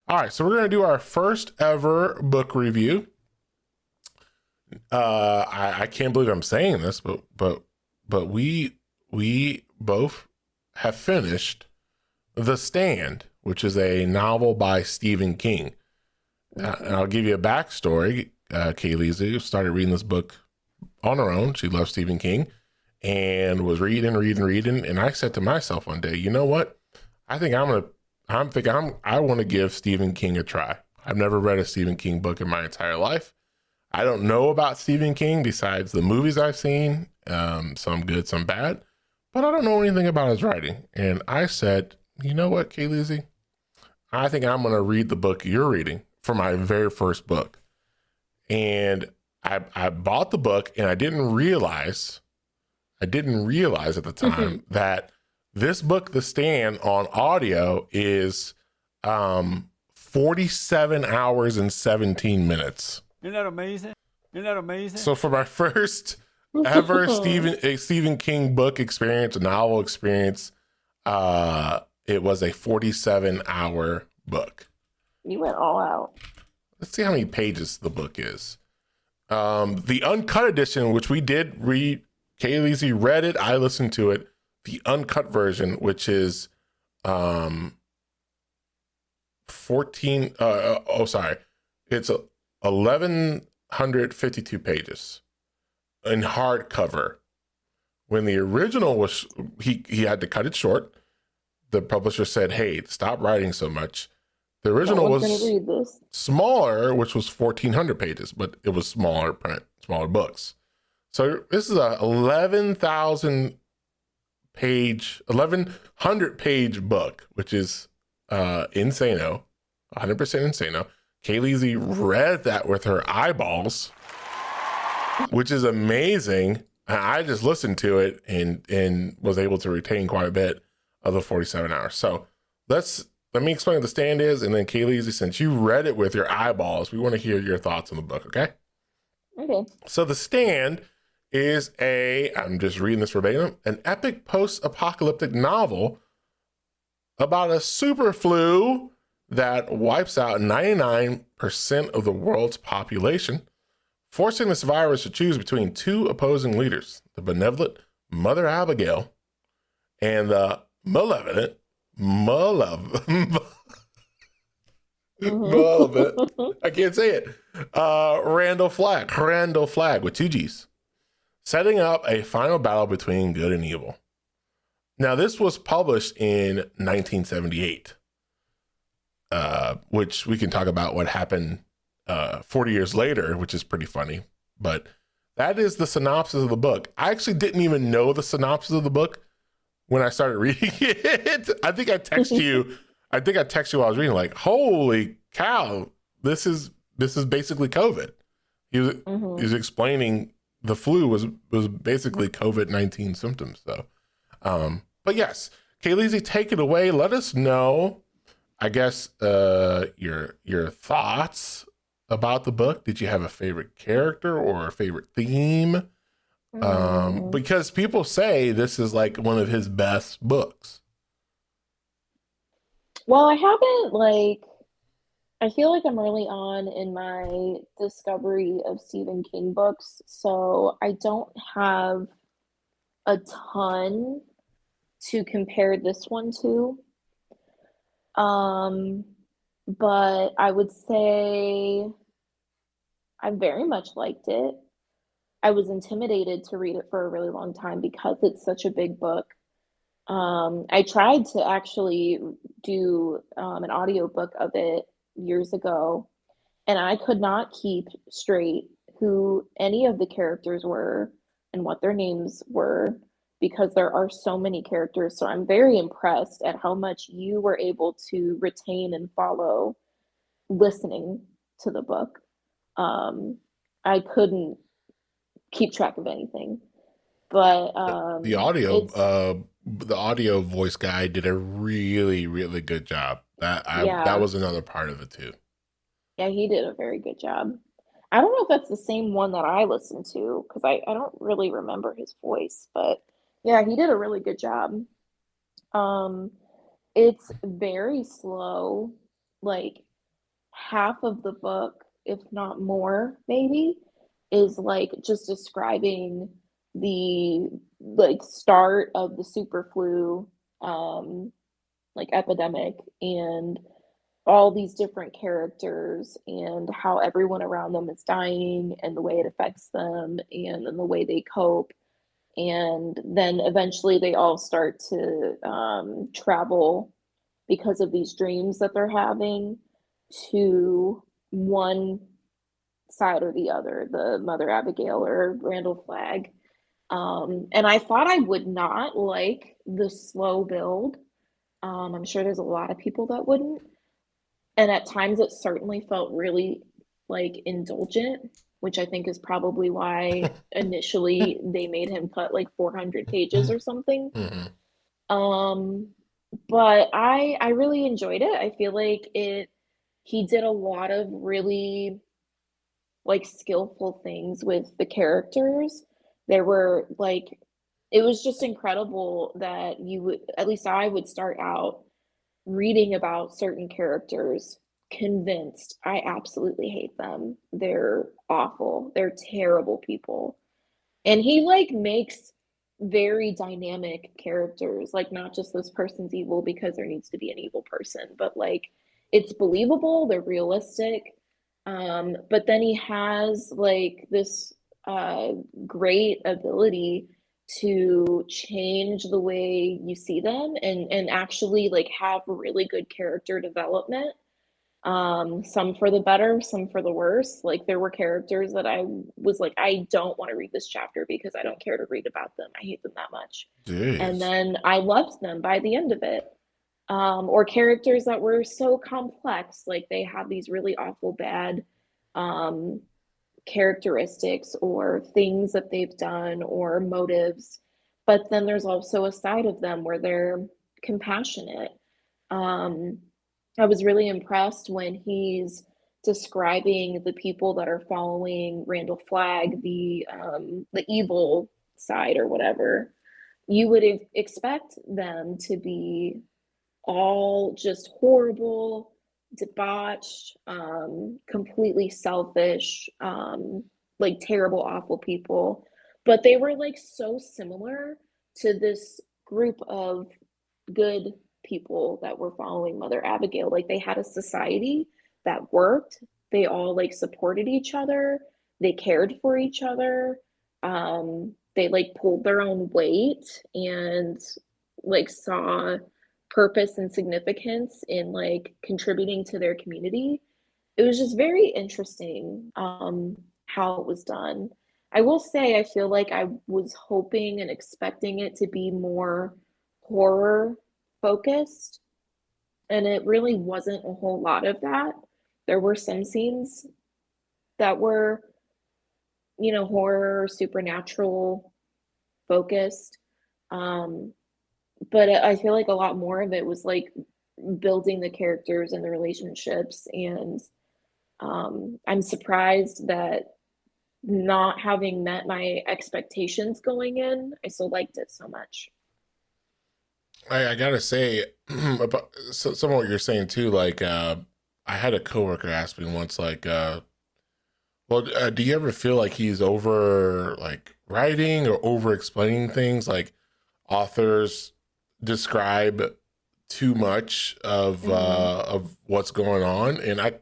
All right, so we're gonna do our first ever book review. I can't believe I'm saying this, but we both have finished The Stand, which is a novel by Stephen King. And I'll give you a backstory. Kayleezy started reading this book on her own. She loves Stephen King and was reading. And I said to myself one day, you know what? I think I want to give Stephen King a try. I've never read a Stephen King book in my entire life. I don't know about Stephen King besides the movies I've seen, some good, some bad, but I don't know anything about his writing. And I said, you know what, Kayleezy? I think I'm going to read the book you're reading for my very first book. And I bought the book, and I didn't realize at the time that this book, The Stand, on audio is 47 hours and 17 minutes. Isn't that amazing? Isn't that amazing? So for my first ever Stephen King book experience, a novel experience, it was a 47-hour book. You went all out. Let's see how many pages the book is. The uncut edition, which we did read, Kayleezy read it, I listened to it. The uncut version, which is 14, it's 1,152 pages in hardcover. When the original was, he had to cut it short. The publisher said, hey, stop writing so much. The original was smaller, which was 1,400 pages, but it was smaller print, smaller books. So this is a 1,100 page book, which is insano, 100% insano. Kayleezy read that with her eyeballs, which is amazing. I just listened to it and was able to retain quite a bit of the 47 hours. So let me explain what The Stand is, and then Kayleezy, since you read it with your eyeballs, we want to hear your thoughts on the book, okay? Okay. So The Stand is I'm just reading this verbatim, an epic post-apocalyptic novel about a super flu that wipes out 99% of the world's population, forcing this virus to choose between two opposing leaders, the benevolent Mother Abigail and the malevolent I can't say it. Randall Flagg with two G's, setting up a final battle between good and evil. Now, this was published in 1978, which we can talk about what happened 40 years later, which is pretty funny. But that is the synopsis of the book. I actually didn't even know the synopsis of the book when I started reading it. I think I texted you while I was reading, like, holy cow, this is basically COVID. He was explaining the flu was basically COVID-19 symptoms. So, but yes, Kayleezy, take it away. Let us know, I guess, your thoughts about the book. Did you have a favorite character or a favorite theme? Because people say this is like one of his best books. Well, I feel like I'm early on in my discovery of Stephen King books, so I don't have a ton to compare this one to. But I would say I very much liked it. I was intimidated to read it for a really long time because it's such a big book. I tried to actually do an audiobook of it years ago, and I could not keep straight who any of the characters were and what their names were because there are so many characters. So I'm very impressed at how much you were able to retain and follow listening to the book. I couldn't keep track of anything. But The audio voice guy did a really, really good job. That was another part of it too. Yeah, he did a very good job. I don't know if that's the same one that I listened to because I don't really remember his voice, but yeah, he did a really good job. It's very slow. Like half of the book, if not more, maybe, is like just describing the like start of the super flu like epidemic and all these different characters and how everyone around them is dying and the way it affects them and then the way they cope. And then eventually they all start to travel because of these dreams that they're having to one side or the other, the Mother Abigail or Randall Flagg. And I thought I would not like the slow build. I'm sure there's a lot of people that wouldn't. And at times it certainly felt really like indulgent, which I think is probably why initially they made him cut like 400 pages or something. Mm-hmm. Um, but I really enjoyed it. I feel like he did a lot of really like skillful things with the characters. There were like it was just incredible that you would at least I would start out reading about certain characters convinced I absolutely hate them. They're awful. They're terrible people. And he like makes very dynamic characters, like not just this person's evil because there needs to be an evil person, but like it's believable, they're realistic. But then he has like this uh great ability to change the way you see them and actually like have really good character development, some for the better, some for the worse. Like there were characters that I was like, I don't want to read this chapter because I don't care to read about them. I hate them that much. And Jeez. then I loved them by the end of it. Or characters that were so complex, like they have these really awful bad um, characteristics or things that they've done or motives. But then there's also a side of them where they're compassionate. um, I was really impressed when he's describing the people that are following Randall Flagg, the evil side or whatever. You would expect them to be all just horrible, debauched, completely selfish, like terrible, awful people. But they were like so similar to this group of good people that were following Mother Abigail. Like they had a society that worked. They all like supported each other. They cared for each other. They like pulled their own weight and like saw purpose and significance in like contributing to their community. It was just very interesting how it was done. I will say I feel like I was hoping and expecting it to be more horror focused, and it really wasn't a whole lot of that. There were some scenes that were, horror, supernatural focused. Um, but I feel like a lot more of it was like building the characters and the relationships. And I'm surprised that not having met my expectations going in, I still liked it so much. I gotta say about some of what you're saying too. Like, I had a coworker ask me once, like, do you ever feel like he's over like writing or over explaining things? Like, authors describe too much Hmm. of what's going on, and I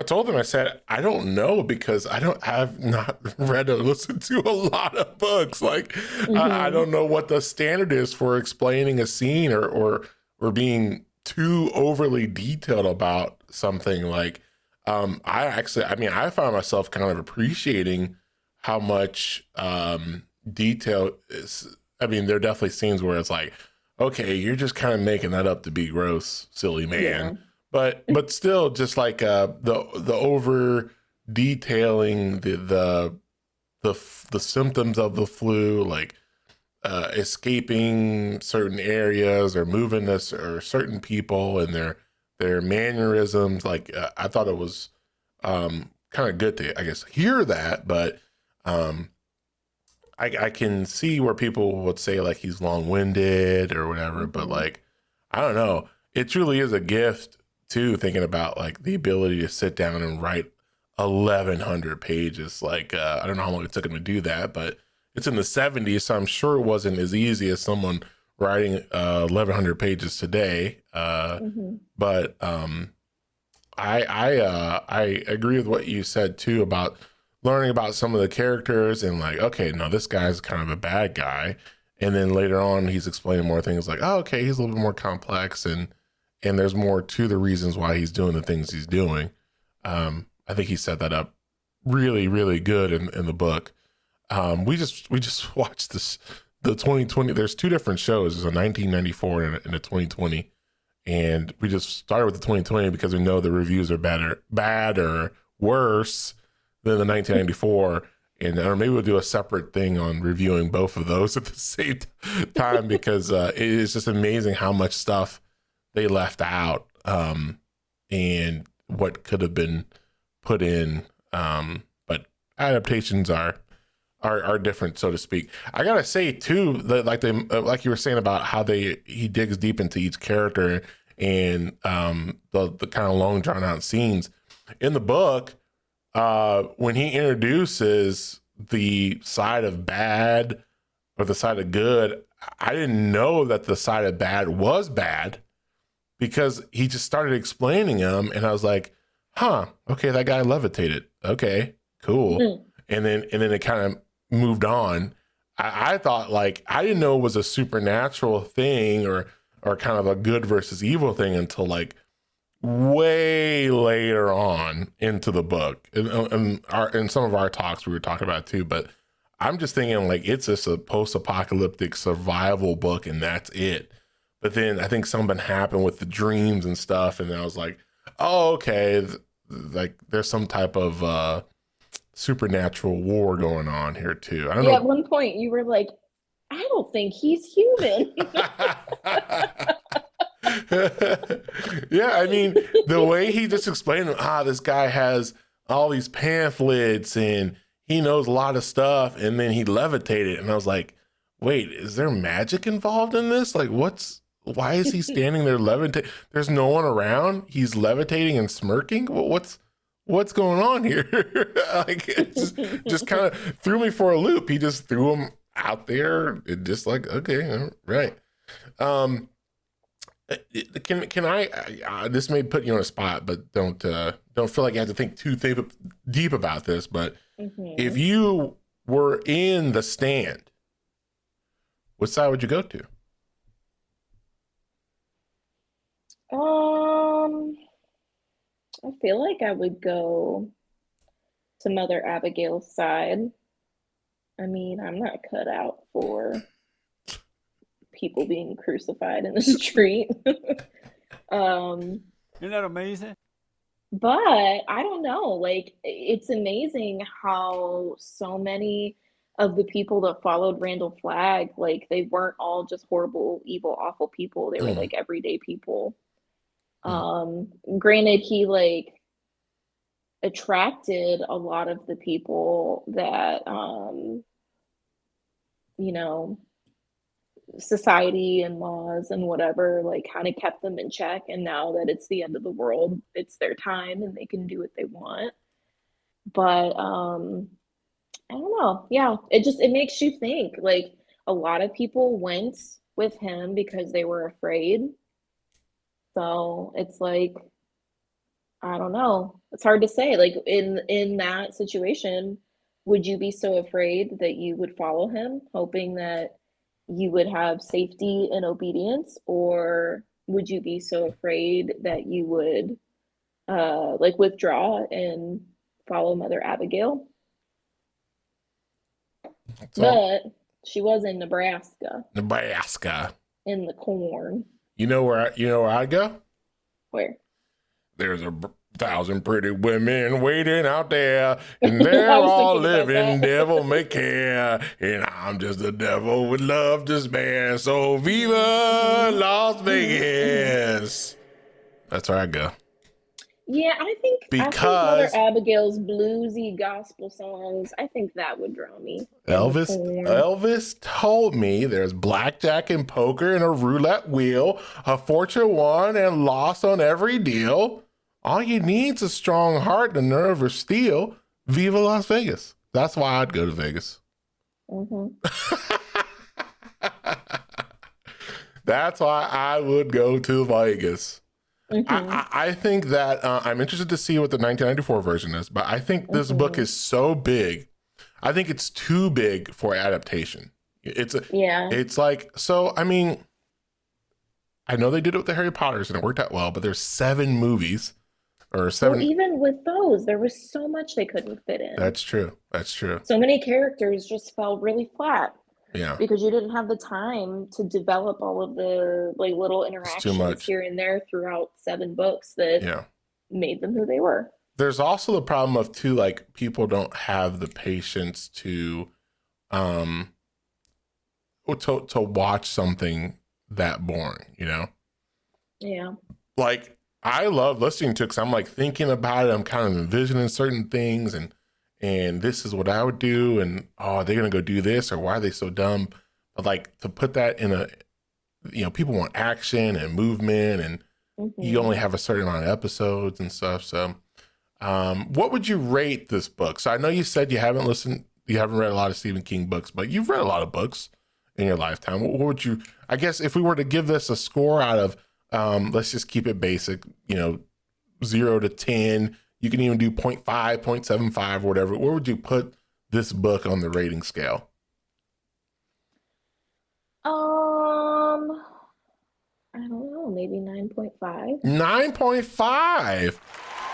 told them, I said, I don't know because have not read or listened to a lot of books. Like, I Hmm. don't know what the standard is for explaining a scene or being too overly detailed about something. Like, I mean, I found myself kind of appreciating how much detail is. I mean, there are definitely scenes where it's like, okay, you're just kind of making that up to be gross, silly Yeah. man, but still just like the over detailing the symptoms of the flu, like escaping certain areas or moving this or certain people and their mannerisms. Like, I thought it was kind of good to, I guess, hear that. But um I can see where people would say like he's long winded or whatever, but Hmm. like, I don't know. It truly is a gift too, thinking about like the ability to sit down and write 1,100 pages. Like, I don't know how long it took him to do that, but it's in the 70s, so I'm sure it wasn't as easy as someone writing 1,100 pages today. But I agree with what you said too about learning about some of the characters and like, okay, no, this guy's kind of a bad guy, and then later on he's explaining more things like, oh, okay, he's a little bit more complex, and there's more to the reasons why he's doing the things he's doing. I think he set that up really, really good in the book. We just watched the 2020. There's two different shows. There's a 1994 and a 2020, and we just started with the 2020 because we know the reviews are bad or worse than the 1994. And or maybe we'll do a separate thing on reviewing both of those at the same time because it is just amazing how much stuff they left out, and what could have been put in. But adaptations are different, so to speak. I gotta say too, that like you were saying about how he digs deep into each character and the kind of long drawn out scenes in the book. When he introduces the side of bad or the side of good, I didn't know that the side of bad was bad because he just started explaining them, and I was like, huh, okay, that guy levitated. Okay, cool. And then it kind of moved on. I thought, like, I didn't know it was a supernatural thing or kind of a good versus evil thing until like way later on into the book. In some of our talks we were talking about it too, but I'm just thinking like it's just a post-apocalyptic survival book and that's it. But then I think something happened with the dreams and stuff, and I was like, oh, okay, like there's some type of supernatural war going on here too. I don't know. At one point you were like, I don't think he's human. Yeah, I mean, the way he just explained, this guy has all these pamphlets and he knows a lot of stuff, and then he levitated, and I was like, wait, is there magic involved in this? Like, why is he standing there levitating? There's no one around. He's levitating and smirking. What's going on here? Like, it just kind of threw me for a loop. He just threw him out there. It just like, okay, right. Can I this may put you on a spot, but don't feel like you have to think too deep about this. But if you were in the stand, what side would you go to? I feel like I would go to Mother Abigail's side. I mean, I'm not cut out for people being crucified in the street. Isn't that amazing? But I don't know, like it's amazing how so many of the people that followed Randall Flagg, like they weren't all just horrible, evil, awful people. They were like everyday people. Granted, he like attracted a lot of the people that you know, society and laws and whatever like kind of kept them in check, and now that it's the end of the world, it's their time and they can do what they want. But I don't know. Yeah, it makes you think. Like a lot of people went with him because they were afraid. So it's like I don't know. It's hard to say. Like in that situation, would you be so afraid that you would follow him, hoping that you would have safety and obedience, or would you be so afraid that you would like withdraw and follow Mother Abigail? But she was in Nebraska. Nebraska. In the corn. You know where I'd go? Where? There's 1,000 pretty women waiting out there, and they're all living devil may care, and I'm just a devil with love to spare. So viva Las Vegas! That's where I go. Yeah, I think Mother because Abigail's bluesy gospel songs, I think that would draw me in the Elvis corn. Elvis told me there's blackjack and poker and a roulette wheel, a fortune won and lost on every deal. All you need's a strong heart, the nerve of steel. Viva Las Vegas. That's why I'd go to Vegas. Hmm. That's why I would go to Vegas. Hmm. I think that I'm interested to see what the 1994 version is, but I think this book Hmm. is so big. I think it's too big for adaptation. It's a, Yeah. it's like so. I mean, I know they did it with the Harry Potters and it worked out well, but there's 7 movies or Well, 7. even with those, there was so much they couldn't fit in. That's true. That's true. So many characters just fell really flat Yeah, because you didn't have the time to develop all of the like little it's too interactions much. here and there throughout 7 books that Yeah. made them who they were. There's also the problem of too, like people don't have the patience um to watch something that boring, you know? Yeah. Like I love listening to it because I'm like thinking about it. I'm kind of envisioning certain things and this is what I would do. And oh, they're gonna go do this or why are they so dumb? But like to put that in a people want action and movement and you Hmm. only have a certain amount of episodes and stuff. So what would you rate this book? So I know you said you haven't read a lot of Stephen King books, but you've read a lot of books in your lifetime. What would you, I guess, if we were to give this a score out of, let's just keep it basic, 0 to 10, you can even do 0.5, 0.75, or whatever. Where would you put this book on the rating scale? Um, I don't know, maybe 9.5. 9.5.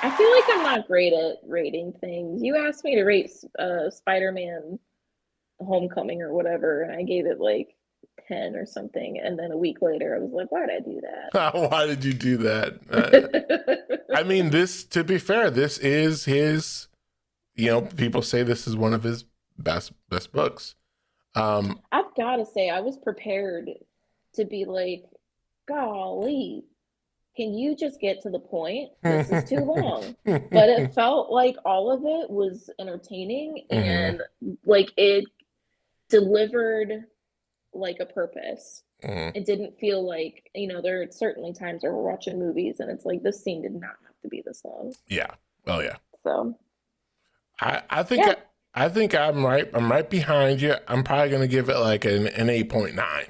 I feel like I'm not great at rating things. You asked me to rate Spider-Man Homecoming or whatever, and I gave it like 10 or something. And then a week later, I was like, why did I do Why did you do that? I that? mean, to be fair, this is his, people say this is one of his best books. Um, I've got to say, I was prepared to be like, golly, can you just get to the point? This is too long. But it felt like all of it was entertaining mhm, and like it delivered like a purpose. mhm. It didn't feel like, there are certainly times where we're watching movies and it's like this scene did not have to be this long. Yeah. Oh yeah. So, I think yeah. I think I'm right. I'm right behind you. I'm probably gonna give it like an 8.9.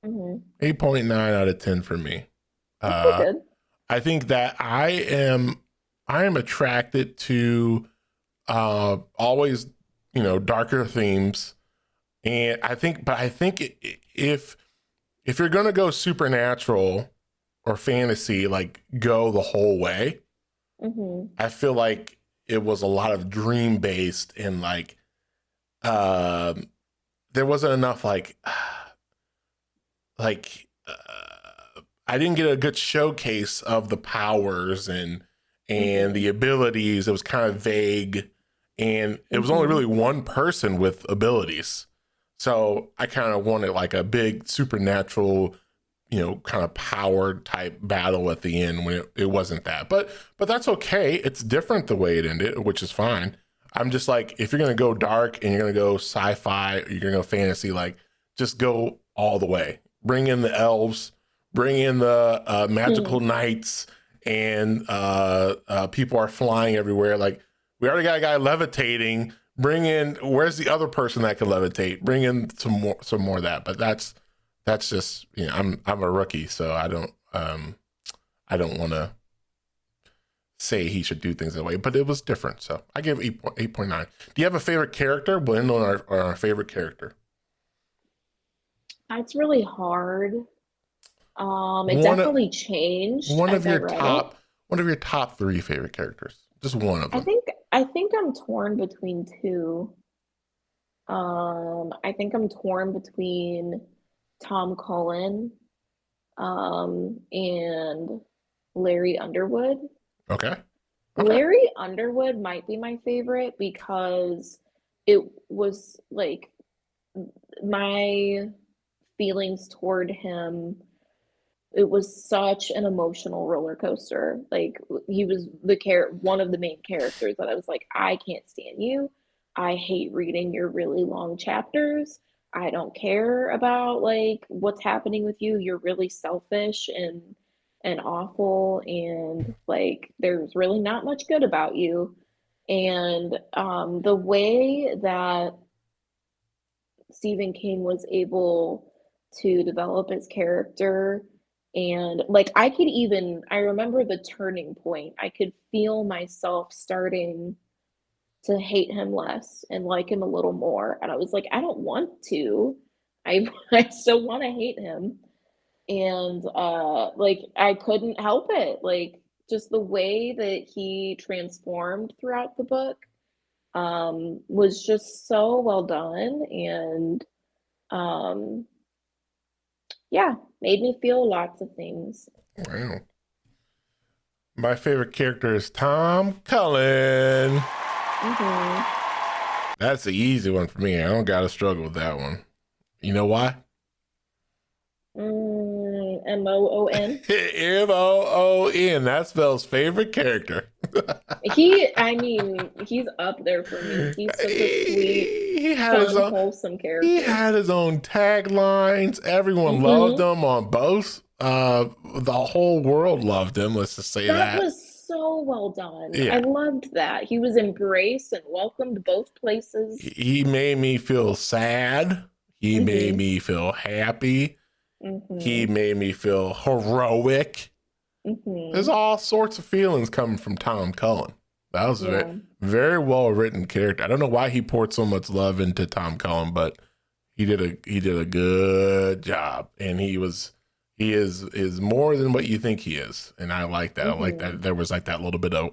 Hmm. 8.9 out of 10 for me. That's pretty Uh, good. I think that I am attracted to always darker themes, and I think if you're gonna go supernatural or fantasy, like go the whole way. Hmm. I feel like it was a lot of dream based and like um there wasn't enough I didn't get a good showcase of the powers and Hmm. the abilities. It was kind of vague and it was only Hmm. really one person with abilities. So I kind of wanted like a big supernatural, kind of powered type battle at the end when it wasn't that. But that's okay. It's different the way it ended, which is fine. I'm just like, if you're gonna go dark and you're gonna go sci-fi or you're gonna go fantasy, like just go all the way. Bring in the elves, bring in the magical Hmm. knights, and people are flying everywhere. Like we already got a guy levitating. Bring in where's the other person that can levitate? Bring in some more of that. But that's just I'm a rookie, so I don't want to say he should do things that way. But it was different, so I give 8.9. Do you have a favorite character? We'll end on our favorite character. That's really hard. It One of definitely changed one of as I your read it. top one of your top 3 favorite characters. Just one of I them. think I think I'm torn between two. I think I'm torn between Tom Cullen, and Larry Underwood. Okay. Okay. Larry Underwood might be my favorite because it was like my feelings toward him it was such an emotional roller coaster. Like he was one of the main characters that I was like, I can't stand you. I hate reading your really long chapters. I don't care about like what's happening with you. You're really selfish and awful, and like there's really not much good about you. And the way that Stephen King was able to develop his character, and like I remember the turning point. I could feel myself starting to hate him less and like him a little more. And I was like, I don't want to. I still want to hate him. And like I couldn't help it. Like just the way that he transformed throughout the book was just so well done, and um, yeah, made me feel lots of things. Wow. My favorite character is Tom Cullen. Mm-hmm. That's the easy one for me. I don't got to struggle with that one. You know why? Moon. Moon. That's Belle's favorite character. He's up there for me. He's such a sweet, fun, wholesome character. He had his own taglines. Everyone loved him on both. The whole world loved him. Let's just say that. That was so well done. Yeah. I loved that. He was embraced and welcomed both places. He made me feel sad. He made me feel happy. He made me feel heroic. There's all sorts of feelings coming from Tom Cullen. That was a very well written character. I don't know why he poured so much love into Tom Cullen, but he did a good job, and he is more than what you think he is, and I like that. I like that there was like that little bit of,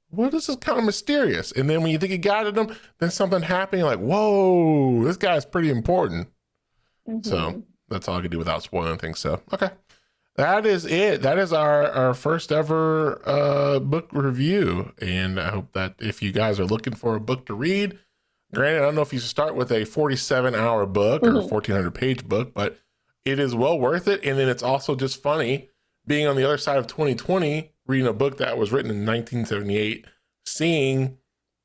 well, this is kind of mysterious, and then when you think you got at him, then something happened. You're like, whoa, this guy's pretty important. So that's all I can do without spoiling things. So okay. That is it. That is our first ever book review. And I hope that if you guys are looking for a book to read, granted, I don't know if you should start with a 47-hour book or a 1,400-page book, but it is well worth it. And then it's also just funny being on the other side of 2020, reading a book that was written in 1978, seeing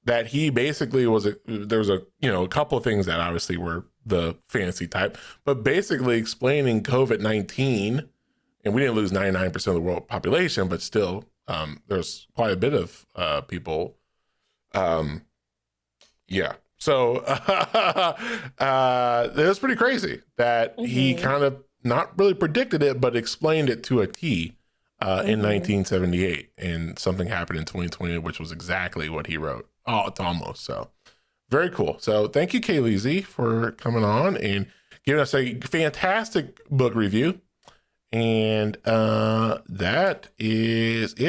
that he basically there was a couple of things that obviously were the fantasy type, but basically explaining COVID-19. And we didn't lose 99% of the world population, but still, there's quite a bit of people. Yeah. So it was pretty crazy that he kind of not really predicted it, but explained it to a T in 1978. And something happened in 2020, which was exactly what he wrote. Oh, it's almost. So very cool. So thank you, Kayleezy, for coming on and giving us a fantastic book review. And that is it